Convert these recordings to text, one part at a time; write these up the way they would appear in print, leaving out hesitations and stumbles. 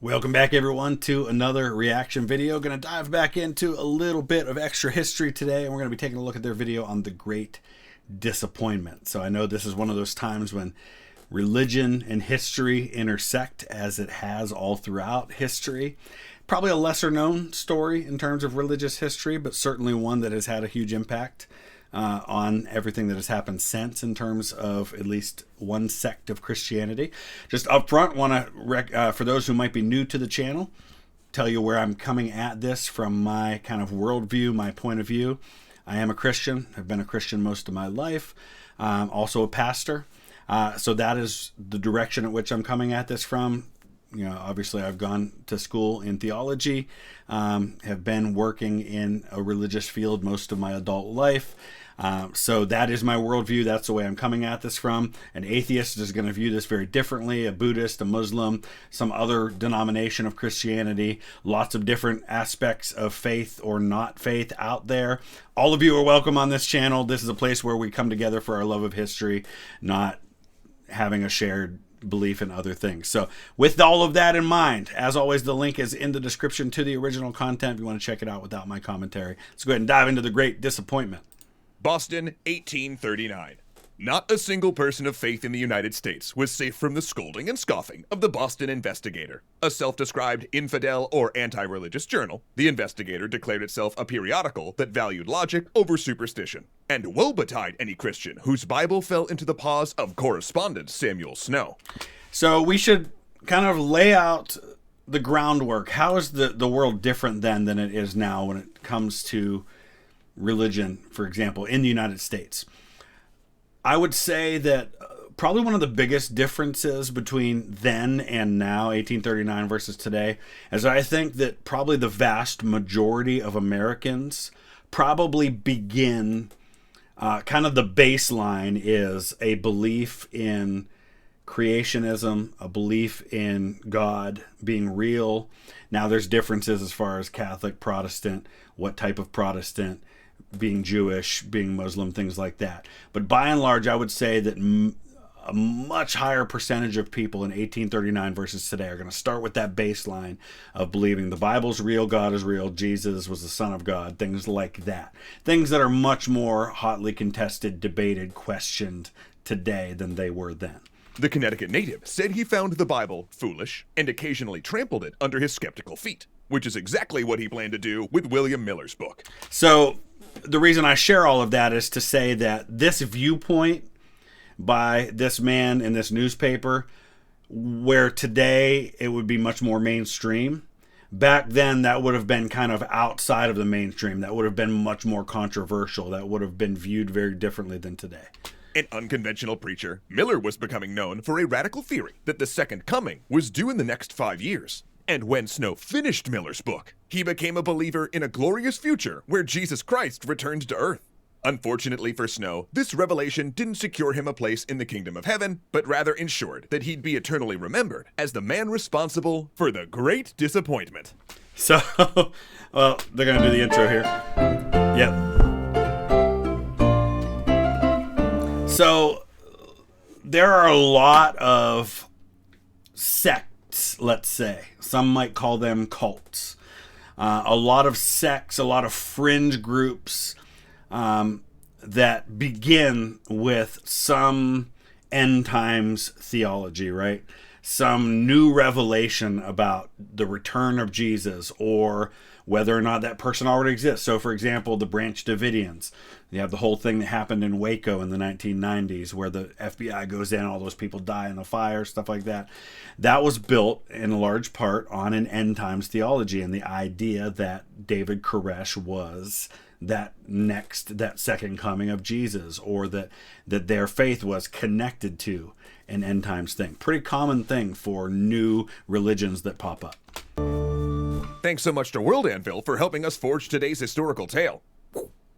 Welcome back, everyone, to another reaction video. Going to dive back into a little bit of extra history today, and we're going to be taking a look at their video on the Great Disappointment. So I know this is one of those times when religion and history intersect, as it has all throughout history. Probably a lesser known story in terms of religious history, but certainly one that has had a huge impact on everything that has happened since, in terms of at least one sect of Christianity. Just up front, want to, for those who might be new to the channel, tell you where I'm coming at this from my kind of worldview, my point of view. I am a Christian. I've been a Christian most of my life. Also a pastor. So that is the direction at which I'm coming at this from. You know, obviously I've gone to school in theology, have been working in a religious field most of my adult life. So that is my worldview. That's the way I'm coming at this from. An atheist is going to view this very differently. A Buddhist, a Muslim, some other denomination of Christianity, lots of different aspects of faith or not faith out there. All of you are welcome on this channel. This is a place where we come together for our love of history, not having a shared belief in other things. So with all of that in mind, as always, the link is in the description to the original content if you want to check it out without my commentary. Let's go ahead and dive into the Great Disappointment. Boston, 1839. Not a single person of faith in the United States was safe from the scolding and scoffing of the Boston Investigator. A self-described infidel or anti-religious journal, the Investigator declared itself a periodical that valued logic over superstition, and woe betide any Christian whose Bible fell into the paws of correspondent Samuel Snow. So we should kind of lay out the groundwork. How is the world different then than it is now when it comes to religion, for example, in the United States? I would say that probably one of the biggest differences between then and now, 1839 versus today, is I think that probably the vast majority of Americans probably begin, kind of the baseline is a belief in creationism, a belief in God being real. Now there's differences as far as Catholic, Protestant, what type of Protestant, being Jewish, being Muslim, things like that. But by and large, I would say that a much higher percentage of people in 1839 versus today are going to start with that baseline of believing the Bible's real, God is real, Jesus was the Son of God, things like that. Things that are much more hotly contested, debated, questioned today than they were then. The Connecticut native said he found the Bible foolish and occasionally trampled it under his skeptical feet, which is exactly what he planned to do with William Miller's book. So the reason I share all of that is to say that this viewpoint by this man in this newspaper, where today it would be much more mainstream, back then that would have been kind of outside of the mainstream. That would have been much more controversial. That would have been viewed very differently than today. An unconventional preacher, Miller was becoming known for a radical theory that the Second Coming was due in the next 5 years. And when Snow finished Miller's book, he became a believer in a glorious future where Jesus Christ returned to earth. Unfortunately for Snow, this revelation didn't secure him a place in the kingdom of heaven, but rather ensured that he'd be eternally remembered as the man responsible for the Great Disappointment. So, well, they're going to do the intro here. Yep. So, there are a lot of sects, let's say. Some might call them cults. A lot of sects, a lot of fringe groups that begin with some end times theology, right? Some new revelation about the return of Jesus, or whether or not that person already exists. So, for example, the Branch Davidians. You have the whole thing that happened in Waco in the 1990s where the FBI goes in, all those people die in the fire, stuff like that. That was built in a large part on an end times theology and the idea that David Koresh was that second coming of Jesus, or that their faith was connected to an end times thing. Pretty common thing for new religions that pop up. Thanks so much to World Anvil for helping us forge today's historical tale.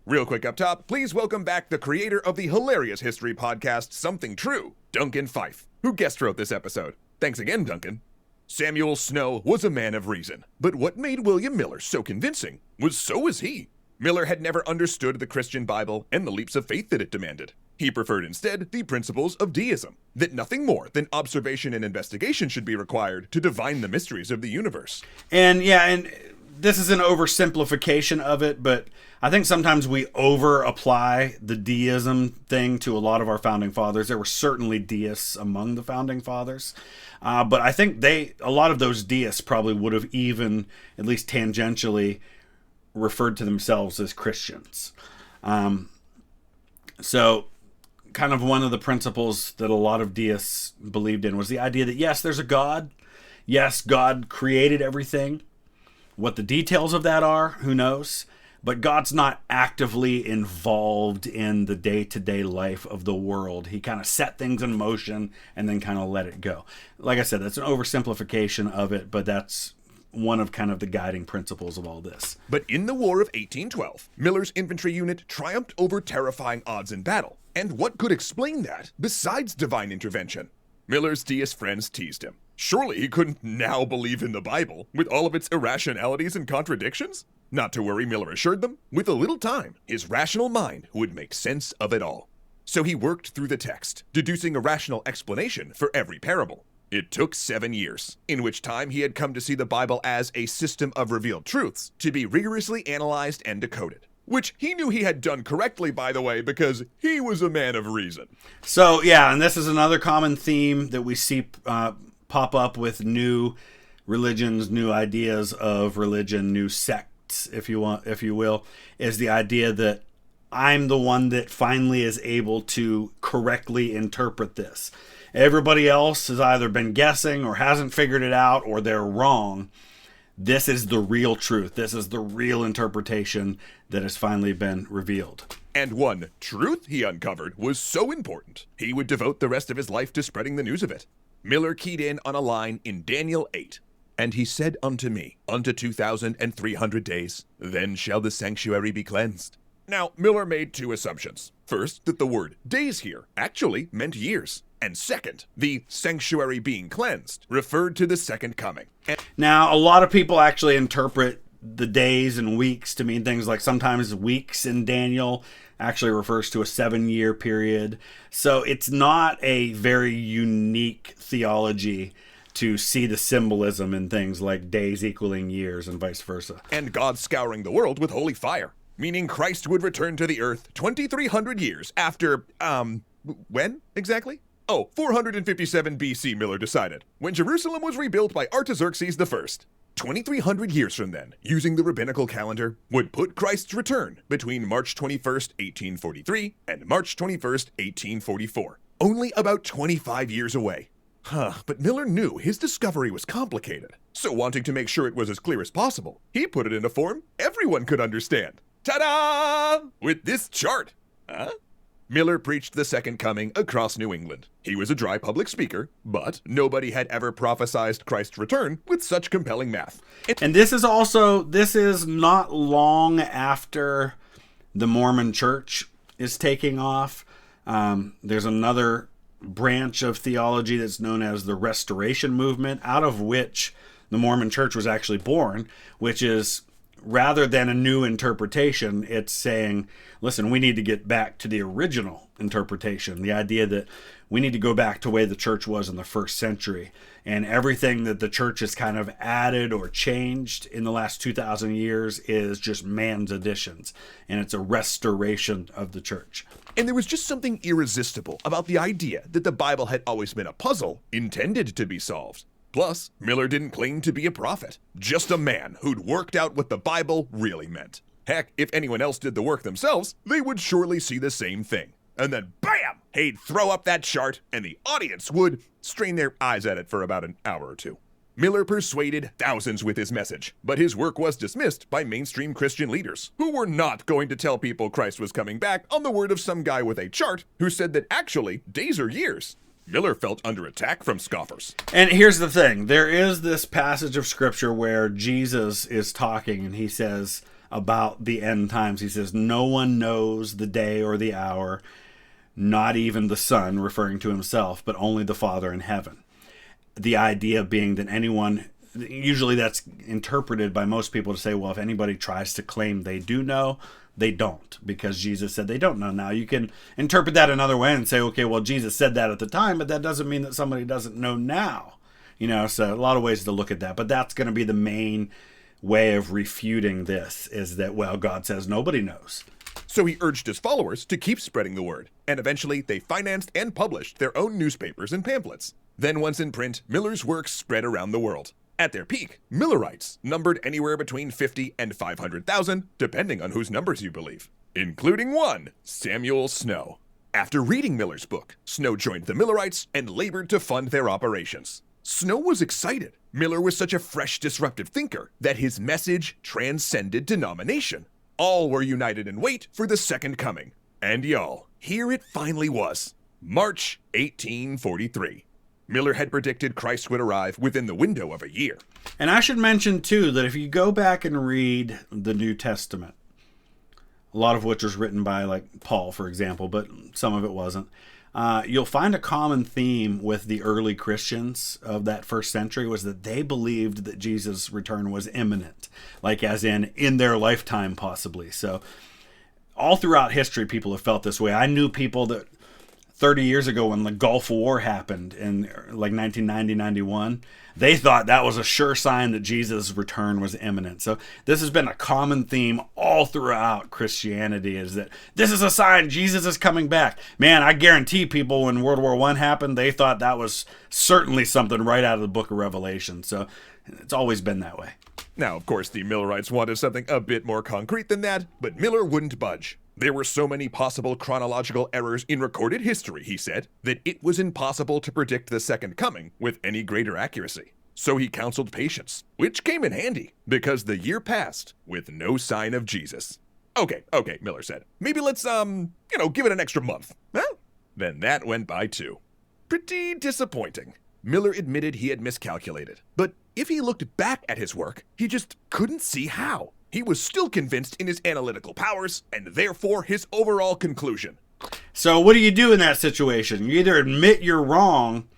Real quick up top, please welcome back the creator of the hilarious history podcast Something True, Duncan Fife, who guest wrote this episode. Thanks again, Duncan. Samuel Snow was a man of reason, but what made William Miller so convincing was so was he. Miller had never understood the Christian Bible and the leaps of faith that it demanded. He preferred instead the principles of deism, that nothing more than observation and investigation should be required to divine the mysteries of the universe. And this is an oversimplification of it, but I think sometimes we over-apply the deism thing to a lot of our founding fathers. There were certainly deists among the founding fathers, but I think a lot of those deists probably would have even, at least tangentially, referred to themselves as Christians. So kind of one of the principles that a lot of deists believed in was the idea that, yes, there's a God. Yes, God created everything. What the details of that are, who knows? But God's not actively involved in the day-to-day life of the world. He kind of set things in motion and then kind of let it go. Like I said, that's an oversimplification of it, but that's one of kind of the guiding principles of all this. But in the War of 1812, Miller's infantry unit triumphed over terrifying odds in battle. And what could explain that, besides divine intervention? Miller's deist friends teased him. Surely he couldn't now believe in the Bible, with all of its irrationalities and contradictions? Not to worry, Miller assured them. With a little time, his rational mind would make sense of it all. So he worked through the text, deducing a rational explanation for every parable. It took 7 years, in which time he had come to see the Bible as a system of revealed truths to be rigorously analyzed and decoded. Which he knew he had done correctly, by the way, because he was a man of reason. So, yeah, and this is another common theme that we see pop up with new religions, new ideas of religion, new sects, if you will, is the idea that I'm the one that finally is able to correctly interpret this. Everybody else has either been guessing or hasn't figured it out, or they're wrong. This is the real truth. This is the real interpretation that has finally been revealed. And one truth he uncovered was so important, he would devote the rest of his life to spreading the news of it. Miller keyed in on a line in Daniel 8. And he said unto me, unto 2,300 days, then shall the sanctuary be cleansed. Now, Miller made two assumptions. First, that the word days here actually meant years. And second, the sanctuary being cleansed referred to the second coming. Now, a lot of people actually interpret the days and weeks to mean things like sometimes weeks in Daniel actually refers to a 7-year period. So it's not a very unique theology to see the symbolism in things like days equaling years and vice versa. And God scouring the world with holy fire, meaning Christ would return to the earth 2,300 years after, when exactly? 457 BC, Miller decided, when Jerusalem was rebuilt by Artaxerxes I. 2,300 years from then, using the rabbinical calendar, would put Christ's return between March 21st, 1843 and March 21st, 1844. Only about 25 years away. But Miller knew his discovery was complicated. So wanting to make sure it was as clear as possible, he put it in a form everyone could understand. Ta-da! With this chart. Miller preached the second coming across New England. He was a dry public speaker, but nobody had ever prophesied Christ's return with such compelling math. And this is not long after the Mormon Church is taking off. There's another branch of theology that's known as the Restoration Movement, out of which the Mormon Church was actually born, which is, rather than a new interpretation, it's saying, listen, we need to get back to the original interpretation. The idea that we need to go back to the way the church was in the first century. And everything that the church has kind of added or changed in the last 2,000 years is just man's additions. And it's a restoration of the church. And there was just something irresistible about the idea that the Bible had always been a puzzle intended to be solved. Plus, Miller didn't claim to be a prophet, just a man who'd worked out what the Bible really meant. Heck, if anyone else did the work themselves, they would surely see the same thing. And then BAM! He'd throw up that chart, and the audience would strain their eyes at it for about an hour or two. Miller persuaded thousands with his message, but his work was dismissed by mainstream Christian leaders, who were not going to tell people Christ was coming back on the word of some guy with a chart who said that actually days are years. Miller felt under attack from scoffers. And here's the thing. There is this passage of scripture where Jesus is talking and he says about the end times. He says, no one knows the day or the hour, not even the Son, referring to himself, but only the Father in heaven. The idea being that anyone usually that's interpreted by most people to say, well, if anybody tries to claim they do know, they don't, because Jesus said they don't know. Now, you can interpret that another way and say, okay, well, Jesus said that at the time, but that doesn't mean that somebody doesn't know now. So a lot of ways to look at that, but that's going to be the main way of refuting this, is that, well, God says nobody knows. So he urged his followers to keep spreading the word, and eventually they financed and published their own newspapers and pamphlets. Then once in print, Miller's works spread around the world. At their peak, Millerites numbered anywhere between 50 and 500,000, depending on whose numbers you believe, including one, Samuel Snow. After reading Miller's book, Snow joined the Millerites and labored to fund their operations. Snow was excited. Miller was such a fresh, disruptive thinker that his message transcended denomination. All were united in wait for the second coming. And y'all, here it finally was. March 1843. Miller had predicted Christ would arrive within the window of a year. And I should mention, too, that if you go back and read the New Testament, a lot of which was written by, like, Paul, for example, but some of it wasn't, you'll find a common theme with the early Christians of that first century was that they believed that Jesus' return was imminent, like as in their lifetime, possibly. So all throughout history, people have felt this way. I knew people that 30 years ago when the Gulf War happened in like 1990, 91, they thought that was a sure sign that Jesus' return was imminent. So this has been a common theme all throughout Christianity, is that this is a sign Jesus is coming back. Man, I guarantee people when World War I happened, they thought that was certainly something right out of the book of Revelation. So it's always been that way. Now, of course, the Millerites wanted something a bit more concrete than that, but Miller wouldn't budge. There were so many possible chronological errors in recorded history, he said, that it was impossible to predict the second coming with any greater accuracy. So he counseled patience, which came in handy, because the year passed with no sign of Jesus. Okay, Miller said. Maybe let's, give it an extra month. Well, then that went by too. Pretty disappointing. Miller admitted he had miscalculated, but if he looked back at his work, he just couldn't see how. He was still convinced in his analytical powers, and therefore his overall conclusion. So what do you do in that situation? You either admit you're wrong,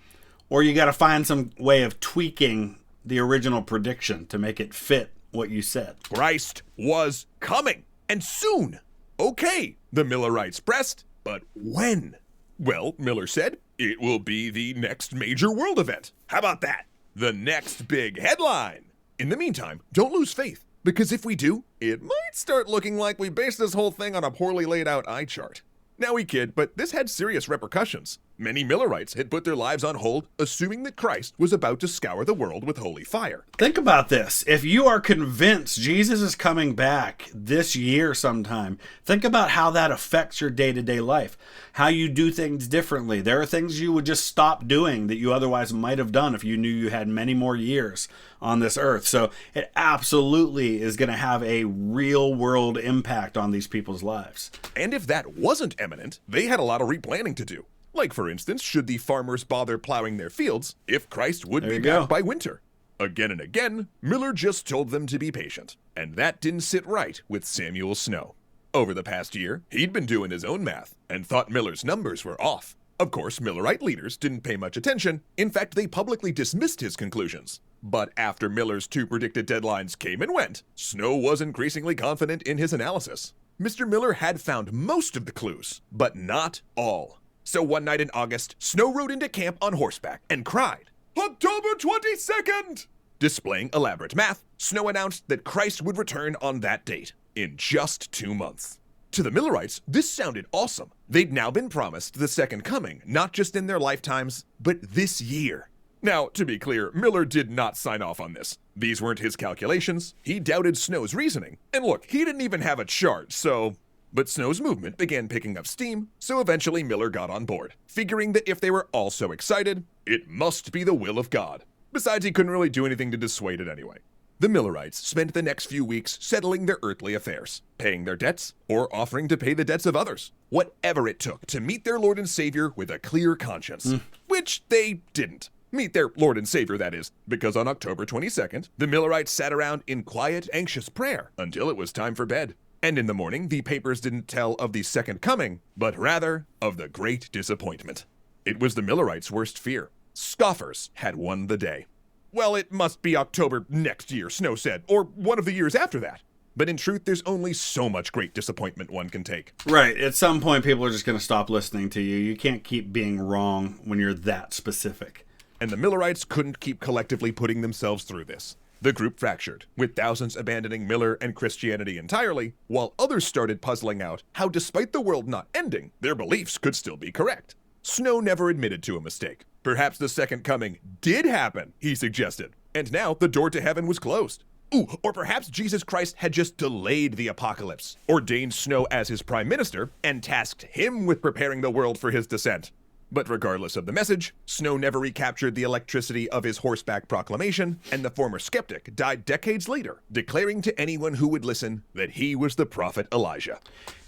or you got to find some way of tweaking the original prediction to make it fit what you said. Christ was coming, and soon. Okay, the Millerites pressed, but when? Well, Miller said, it will be the next major world event. How about that? The next big headline. In the meantime, don't lose faith. Because if we do, it might start looking like we based this whole thing on a poorly laid out eye chart. Now we kid, but this had serious repercussions. Many Millerites had put their lives on hold, assuming that Christ was about to scour the world with holy fire. Think about this. If you are convinced Jesus is coming back this year sometime, think about how that affects your day-to-day life, how you do things differently. There are things you would just stop doing that you otherwise might have done if you knew you had many more years on this earth. So it absolutely is going to have a real-world impact on these people's lives. And if that wasn't imminent, they had a lot of replanning to do. Like, for instance, should the farmers bother plowing their fields if Christ would be back by winter? Again and again, Miller just told them to be patient, and that didn't sit right with Samuel Snow. Over the past year, he'd been doing his own math and thought Miller's numbers were off. Of course, Millerite leaders didn't pay much attention. In fact, they publicly dismissed his conclusions. But after Miller's two predicted deadlines came and went, Snow was increasingly confident in his analysis. Mr. Miller had found most of the clues, but not all. So one night in August, Snow rode into camp on horseback and cried, "October 22nd!" Displaying elaborate math, Snow announced that Christ would return on that date, in just 2 months. To the Millerites, this sounded awesome. They'd now been promised the second coming, not just in their lifetimes, but this year. Now, to be clear, Miller did not sign off on this. These weren't his calculations. He doubted Snow's reasoning. And look, he didn't even have a chart, so... But Snow's movement began picking up steam, so eventually Miller got on board, figuring that if they were all so excited, it must be the will of God. Besides, he couldn't really do anything to dissuade it anyway. The Millerites spent the next few weeks settling their earthly affairs, paying their debts, or offering to pay the debts of others. Whatever it took to meet their Lord and Savior with a clear conscience. Which they didn't. Meet their Lord and Savior, that is, because on October 22nd, the Millerites sat around in quiet, anxious prayer until it was time for bed. And in the morning, the papers didn't tell of the second coming, but rather of the great disappointment. It was the Millerites' worst fear. Scoffers had won the day. Well, it must be October next year, Snow said, or one of the years after that. But in truth, there's only so much great disappointment one can take. Right. At some point, people are just going to stop listening to you. You can't keep being wrong when you're that specific. And the Millerites couldn't keep collectively putting themselves through this. The group fractured, with thousands abandoning Miller and Christianity entirely, while others started puzzling out how, despite the world not ending, their beliefs could still be correct. Snow never admitted to a mistake. Perhaps the second coming did happen, he suggested, and now the door to heaven was closed. Ooh, or perhaps Jesus Christ had just delayed the apocalypse, ordained Snow as his prime minister, and tasked him with preparing the world for his descent. But regardless of the message, Snow never recaptured the electricity of his horseback proclamation, and the former skeptic died decades later, declaring to anyone who would listen that he was the prophet Elijah.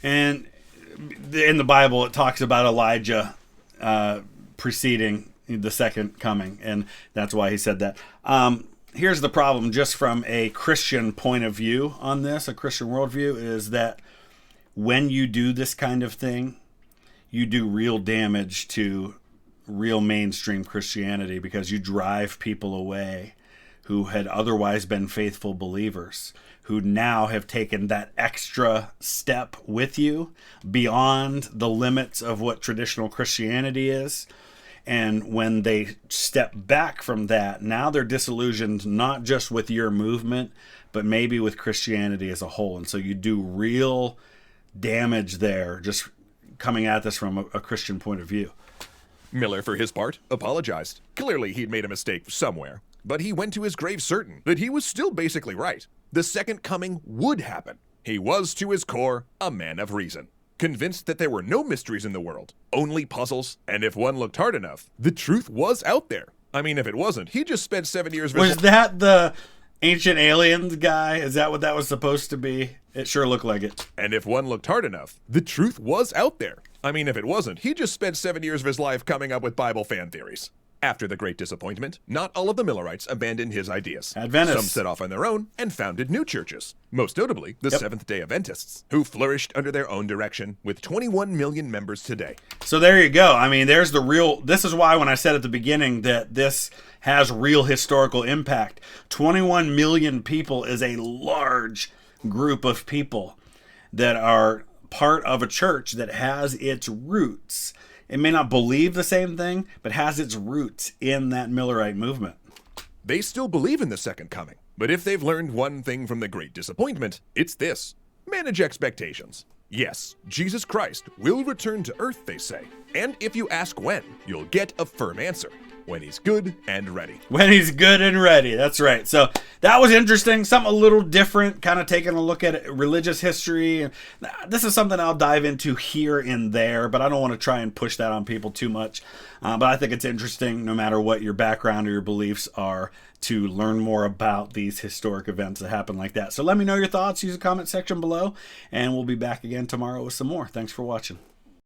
And in the Bible, it talks about Elijah preceding the second coming, and that's why he said that. Here's the problem, just from a Christian point of view on this, a Christian worldview, is that when you do this kind of thing, you do real damage to real mainstream Christianity, because you drive people away who had otherwise been faithful believers, who now have taken that extra step with you beyond the limits of what traditional Christianity is. And when they step back from that, now they're disillusioned not just with your movement, but maybe with Christianity as a whole. And so you do real damage there, just coming at this from a Christian point of view. Miller, for his part, apologized. Clearly he'd made a mistake somewhere, but he went to his grave certain that he was still basically right. The second coming would happen. He was, to his core, a man of reason. Convinced that there were no mysteries in the world, only puzzles, and if one looked hard enough, the truth was out there. I mean, if it wasn't, he just spent 7 years... Was that the Ancient Aliens guy? Is that what that was supposed to be? It sure looked like it. And if one looked hard enough, the truth was out there. I mean, if it wasn't, he just spent 7 years of his life coming up with Bible fan theories. After the Great Disappointment, not all of the Millerites abandoned his ideas. Adventists. Some set off on their own and founded new churches, most notably the Seventh-day Adventists, who flourished under their own direction with 21 million members today. So there you go. I mean, there's the real... This is why when I said at the beginning that this has real historical impact. 21 million people is a large group of people that are part of a church that has its roots. It may not believe the same thing, but has its roots in that Millerite movement. They still believe in the second coming, but if they've learned one thing from the Great Disappointment, it's this: manage expectations. Yes, Jesus Christ will return to earth, they say, and if you ask when, you'll get a firm answer: when he's good and ready. When he's good and ready, that's right. So that was interesting, something a little different, kind of taking a look at religious history. This is something I'll dive into here and there, but I don't want to try and push that on people too much. But I think it's interesting, no matter what your background or your beliefs are, to learn more about these historic events that happen like that. So let me know your thoughts, use the comment section below, and we'll be back again tomorrow with some more. Thanks for watching.